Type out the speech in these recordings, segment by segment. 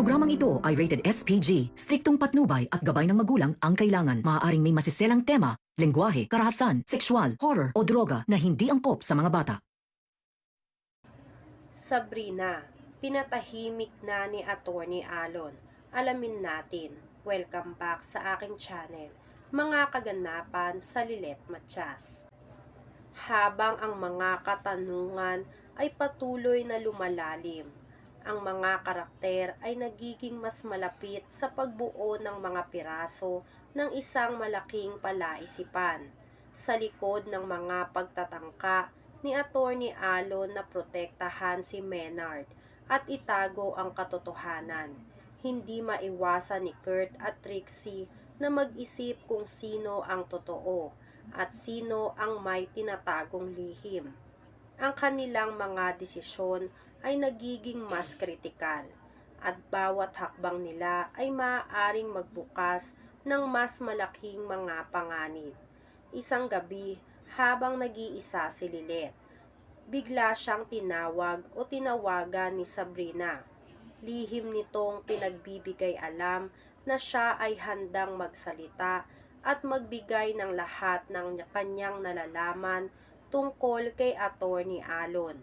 programang ito ay rated SPG. Striktong patnubay at gabay ng magulang ang kailangan. Maaaring may masiselang tema, lengguwahe, karahasan, sexual, horror o droga na hindi angkop sa mga bata. Sabrina, pinatahimik na ni Attorney Alon. Alamin natin. Welcome back sa aking channel, mga kaganapan sa Lilet Matias. Habang ang mga katanungan ay patuloy na lumalalim, ang mga karakter ay nagiging mas malapit sa pagbuo ng mga piraso ng isang malaking palaisipan. Sa likod ng mga pagtatangka ni Attorney Alon na protektahan si Menard at itago ang katotohanan, hindi maiwasan ni Kurt at Trixie na mag-isip kung sino ang totoo at sino ang may tinatagong lihim. Ang kanilang mga desisyon ay nagiging mas kritikal at bawat hakbang nila ay maaaring magbukas ng mas malaking mga panganib. Isang gabi, habang nag-iisa si Lilet, bigla siyang tinawag o tinawagan ni Sabrina. Lihim nitong pinagbibigay alam na siya ay handang magsalita at magbigay ng lahat ng kanyang nalalaman tungkol kay Attorney Alon.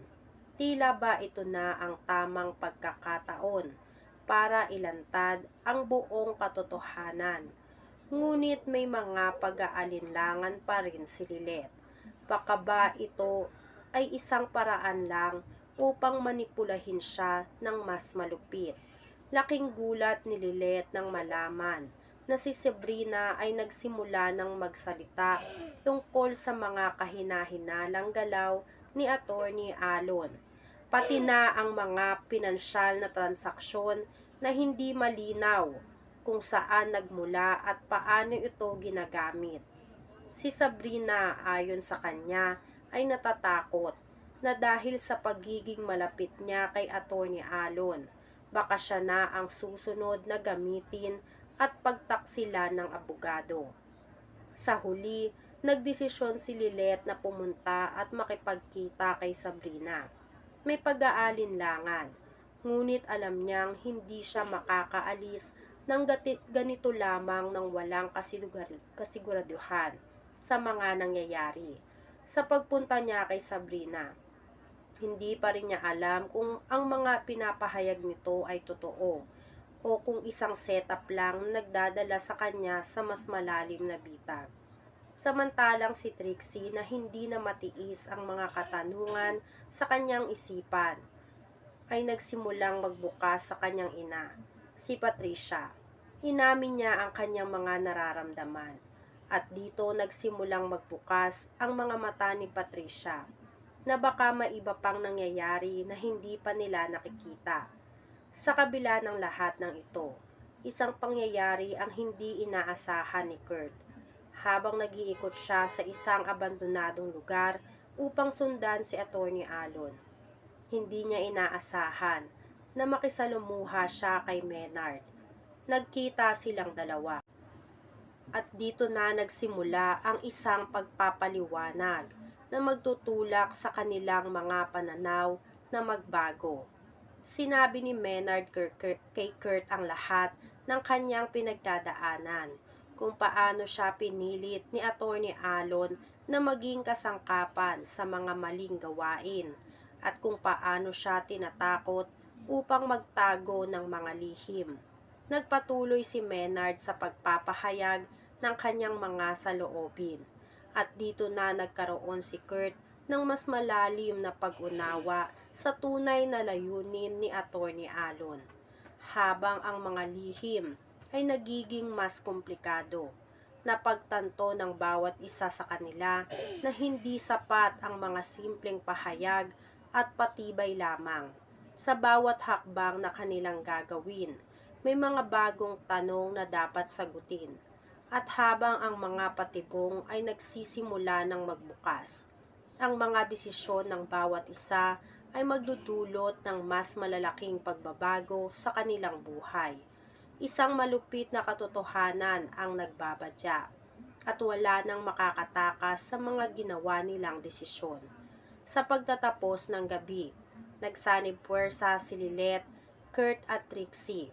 Tila ba ito na ang tamang pagkakataon para ilantad ang buong katotohanan. Ngunit may mga pag-aalinlangan pa rin si Lilet. Baka ba ito ay isang paraan lang upang manipulahin siya ng mas malupit. Laking gulat ni Lilet nang malaman na si Sabrina ay nagsimula ng magsalita tungkol sa mga kahina-hinalang galaw ni Attorney Alon, pati na ang mga pinansyal na transaksyon na hindi malinaw kung saan nagmula at paano ito ginagamit. Si Sabrina, ayon sa kanya, ay natatakot na dahil sa pagiging malapit niya kay Attorney Alon, baka siya na ang susunod na gamitin at pagtaksila ng abogado. Sa huli, nagdesisyon si Lilet na pumunta at makipagkita kay Sabrina. May pag-aalinlangan, ngunit alam niyang hindi siya makakaalis ng ganito lamang ng walang kasiguraduhan sa mga nangyayari. Sa pagpunta niya kay Sabrina, hindi pa rin niya alam kung ang mga pinapahayag nito ay totoo o kung isang setup lang nagdadala sa kanya sa mas malalim na bitag. Samantalang si Trixie na hindi na matiis ang mga katanungan sa kanyang isipan, ay nagsimulang magbukas sa kanyang ina, si Patricia. Inamin niya ang kanyang mga nararamdaman at dito nagsimulang magbukas ang mga mata ni Patricia na baka maiba pang nangyayari na hindi pa nila nakikita. Sa kabila ng lahat ng ito, isang pangyayari ang hindi inaasahan ni Kurt. Habang nag-iikot siya sa isang abandonadong lugar upang sundan si Attorney Alon, hindi niya inaasahan na makisalumuha siya kay Menard. Nagkita silang dalawa. At dito na nagsimula ang isang pagpapaliwanag na magtutulak sa kanilang mga pananaw na magbago. Sinabi ni Menard kay Kurt ang lahat ng kanyang pinagdadaanan, kung paano siya pinilit ni Attorney Alon na maging kasangkapan sa mga maling gawain at kung paano siya tinatakot upang magtago ng mga lihim. Nagpatuloy si Menard sa pagpapahayag ng kanyang mga saloobin at dito na nagkaroon si Kurt ng mas malalim na pag-unawa sa tunay na layunin ni Attorney Alon. Habang ang mga lihim ay nagiging mas komplikado, napagtanto ng bawat isa sa kanila na hindi sapat ang mga simpleng pahayag at patibay lamang. Sa bawat hakbang na kanilang gagawin, may mga bagong tanong na dapat sagutin. At habang ang mga patibong ay nagsisimula ng magbukas, ang mga desisyon ng bawat isa ay magdudulot ng mas malalaking pagbabago sa kanilang buhay. Isang malupit na katotohanan ang nagbabadya at wala nang makakatakas sa mga ginawa nilang desisyon. Sa pagtatapos ng gabi, nagsanib puwersa si Lilet, Kurt at Trixie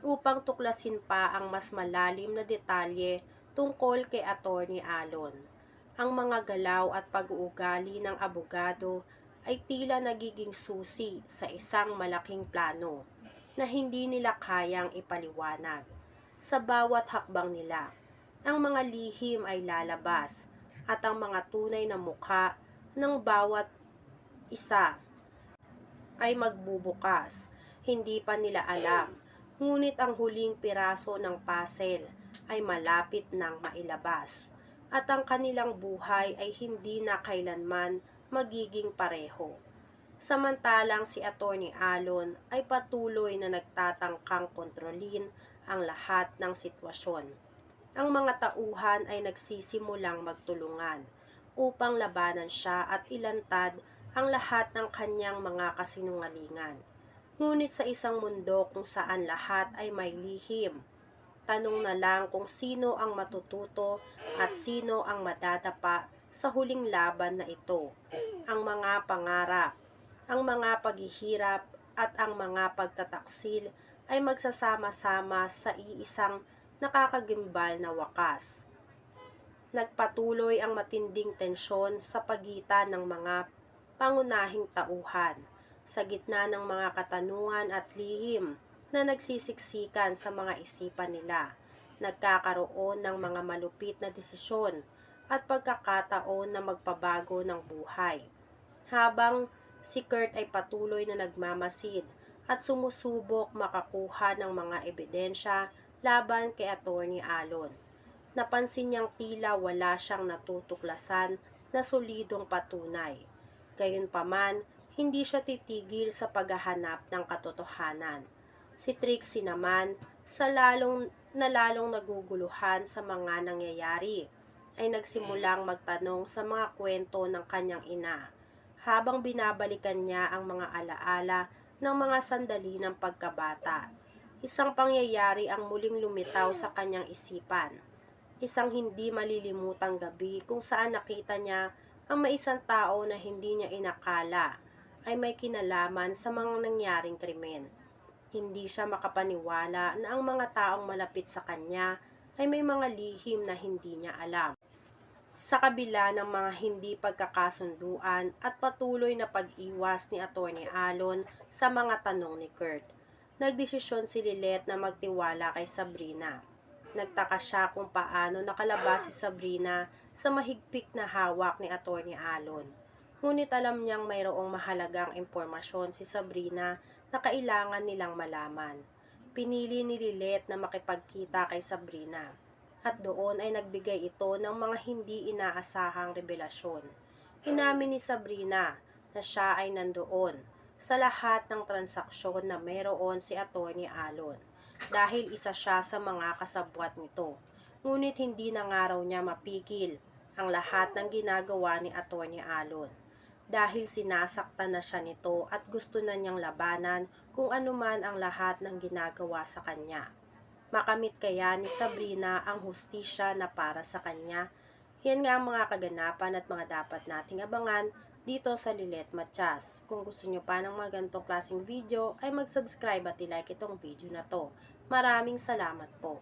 upang tuklasin pa ang mas malalim na detalye tungkol kay Attorney Alon. Ang mga galaw at pag-uugali ng abogado ay tila nagiging susi sa isang malaking plano na hindi nila kayang ipaliwanag. Sa bawat hakbang nila, ang mga lihim ay lalabas at ang mga tunay na mukha ng bawat isa ay magbubukas. Hindi pa nila alam, ngunit ang huling piraso ng puzzle ay malapit nang mailabas at ang kanilang buhay ay hindi na kailanman magiging pareho. Samantalang si Attorney Alon ay patuloy na nagtatangkang kontrolin ang lahat ng sitwasyon. Ang mga tauhan ay nagsisimulang magtulungan upang labanan siya at ilantad ang lahat ng kanyang mga kasinungalingan. Ngunit sa isang mundo kung saan lahat ay may lihim, tanong na lang kung sino ang matututo at sino ang madadapa sa huling laban na ito. Ang mga pangarap, ang mga paghihirap at ang mga pagtataksil ay magsasama-sama sa iisang nakakagimbal na wakas. Nagpatuloy ang matinding tensyon sa pagitan ng mga pangunahing tauhan sa gitna ng mga katanungan at lihim na nagsisiksikan sa mga isipan nila. Nagkakaroon ng mga malupit na desisyon at pagkakataon na magpabago ng buhay. Habang si Kurt ay patuloy na nagmamasid at sumusubok makakuha ng mga ebidensya laban kay Attorney Alon. Napansin niyang tila wala siyang natutuklasan na solidong patunay. Gayunpaman, hindi siya titigil sa paghahanap ng katotohanan. Si Trixie naman, sa lalong naguguluhan sa mga nangyayari, ay nagsimulang magtanong sa mga kwento ng kanyang ina, habang binabalikan niya ang mga alaala ng mga sandali ng pagkabata. Isang pangyayari ang muling lumitaw sa kanyang isipan. Isang hindi malilimutang gabi kung saan nakita niya ang may isang tao na hindi niya inakala ay may kinalaman sa mga nangyaring krimen. Hindi siya makapaniwala na ang mga taong malapit sa kanya ay may mga lihim na hindi niya alam. Sa kabila ng mga hindi pagkakasunduan at patuloy na pag-iwas ni Attorney Alon sa mga tanong ni Kurt, nagdesisyon si Lilith na magtiwala kay Sabrina. Nagtaka siya kung paano nakalabas si Sabrina sa mahigpit na hawak ni Attorney Alon. Ngunit alam niyang mayroong mahalagang impormasyon si Sabrina na kailangan nilang malaman. Pinili ni Lilith na makipagkita kay Sabrina at doon ay nagbigay ito ng mga hindi inaasahang revelasyon. Inamin ni Sabrina na siya ay nandoon sa lahat ng transaksyon na mayroon si Attorney Alon dahil isa siya sa mga kasabwat nito. Ngunit hindi na nga raw niya mapigil ang lahat ng ginagawa ni Attorney Alon dahil sinasaktan na siya nito at gusto na niyang labanan kung anuman ang lahat ng ginagawa sa kanya. Makamit kaya ni Sabrina ang hustisya na para sa kanya? Yan nga ang mga kaganapan at mga dapat nating abangan dito sa Lilith Matias. Kung gusto nyo pa ng mga ganitong klaseng video ay mag-subscribe at i-like itong video na to. Maraming salamat po.